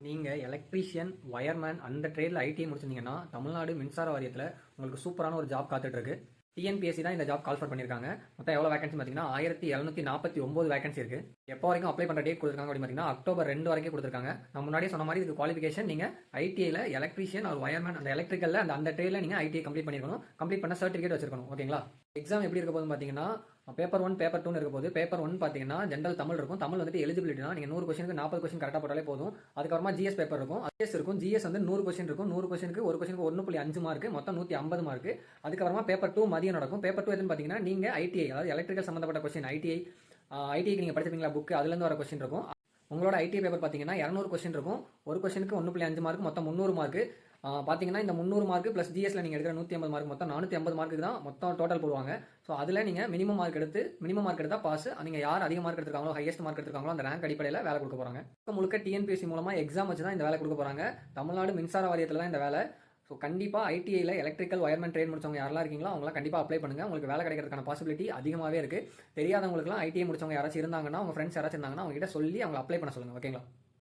நீங்கள் electrician, wireman அந்த ட்ரேடில் ITI முடிச்சிருந்தீங்கன்னா Tamil Nadu மின்சார வாரியத்தில் உங்களுக்கு சூப்பரான ஒரு ஜாப் காத்துட்ருக்கு. டிஎன்பிஎஸ்சி தான் இந்த ஜாப் கால்ஃபர் பண்ணியிருக்காங்க. மொத்தம் எவ்வளோ வேகன்சி பார்த்தீங்கன்னா 1749 வேகன்சி இருக்குது. எப்போ வரைக்கும் அப்ளை பண்ணுற டேட் கொடுத்துருக்காங்க அப்படின்னு பார்த்தீங்கன்னா அக்டோபர் 2 வரைக்கும் கொடுத்துருக்காங்க. நான் முன்னாடியே சொன்ன மாதிரி இதுக்கு குவாலிஃபிகேஷன் நீங்கள் ஐடிஐயில் எலக்ட்ரீஷியன் ஒரு வயர்மேன் அந்த எலக்ட்ரிக்கலில் அந்த ட்ரேடில் நீங்கள் ஐடிஐ கம்ப்ளீட் பண்ணியிருக்கணும். கம்ப்ளீட் பண்ண சர்டிஃபிகேட் வச்சிருக்கணும். ஓகேங்களா? எக்ஸாம் எப்படி இருக்க போகுதுன்னு பார்த்தீங்கன்னா பேப்பர் 1 பேப்பர் 2 இருக்க போது. பேப்பர் 1 பார்த்தீங்கன்னா ஜென்ரல் தமிழ் இருக்கும். தமிழ் வந்துட்டு எலிஜிபிலிட்டினா நீங்கள் 100 கொஸ்டினுக்கு 40 கொஸ்டின் கரெக்டாக போட்டாலே போதும். அதுக்கப்புறமா ஜிஎஸ் பேப்பர் இருக்கும். ஜிஎஸ் இருக்கும். ஜிஎஸ் வந்து 100 கொஸ்டின் இருக்கும். 100 கொஸ்டினுக்கு ஒரு கொஸ்டினுக்கு 1.5 மார்க், மொத்தம் 150 மார்க். அதுக்கப்புறமா பேப்பர் 2 மதியம் நடக்கும். பேப்பர் 2 எதுன்னு பார்த்தீங்கன்னா நீங்கள் ஐடிஐ அதாவது எலக்ட்ரிக்கல் சம்மந்தப்பட்ட கொஸ்டின் ஐடிஐக்கு நீங்கள் படிச்சிருப்பீங்களா புக்கு, அதுலேருந்து வர கொஸ்டின் இருக்கும். உங்களோட ஐடிஐ பேப்பர் பார்த்தீங்கன்னா 200 கொஸ்டின் இருக்கும். ஒரு கொஸ்டினுக்கு 1.5 மார்க், மொத்தம் 300 மார்க். பார்த்தீங்கன்னா இந்த 300 மார்க் ப்ளஸ் ஜிஎஸ்ல நீங்கள் எடுக்கிற 150 மார்க் மொத்தம் 450 மார்க்கு தான் மொத்தம் டோட்டல் போடுவாங்க. ஸோ அதில் நீங்கள் மினிமம் மார்க் எடுத்தால் பாஸ். நீங்கள் யார் அதிக மார்க் எடுத்துருக்காங்களோ ஹையஸ்ட் மார்க் எடுத்துருக்காங்களோ அந்த ரேங்க் அடிப்படையில் வேலை கொடுக்க போகிறாங்க. முழுக்க டிஎன்பிஎஸ்சி மூலமாக எக்ஸாம் வச்சு தான் இந்த வேலை கொடுக்க போகிறாங்க. தமிழ்நாடு மின்சார வாரியத்தில் தான் இந்த வேலை. ஸோ கண்டிப்பாக ஐடிஐயில் எலக்ட்ரிக்கல் வயர்மேன் ட்ரேட் முடிச்சவங்க யாரெல்லாம் இருக்கீங்களோ அவங்களாம் கண்டிப்பாக அப்ளை பண்ணுங்கள். உங்களுக்கு வேலை கிடைக்கிறதுக்கான பாசிபிலிட்டி அதிகமாகவே இருக்குது. தெரியாதவங்களுக்குலாம் ஐடிஐ முடிச்சவங்க யாராச்சும் இருந்தாங்கன்னா உங்கள் ஃப்ரெண்ட்ஸ் யாராச்சும் இருந்தாங்கன்னா அவங்க கிட்ட சொல்லி அவங்க அப்ளை பண்ண சொல்லுங்கள். ஓகேங்களா?